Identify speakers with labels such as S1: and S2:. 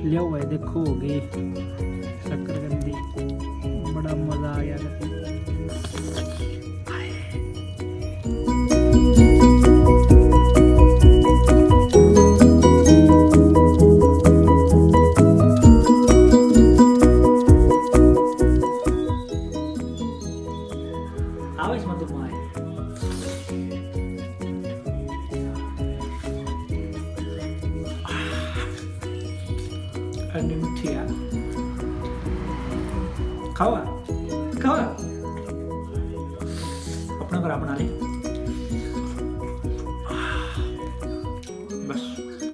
S1: लियो भाई देखो हो गई शकरकंदी, बड़ा मजा आ गया। આવે છે મધુમાં અને મીઠી આ ખાવા ખાવા अपना घर अपना ले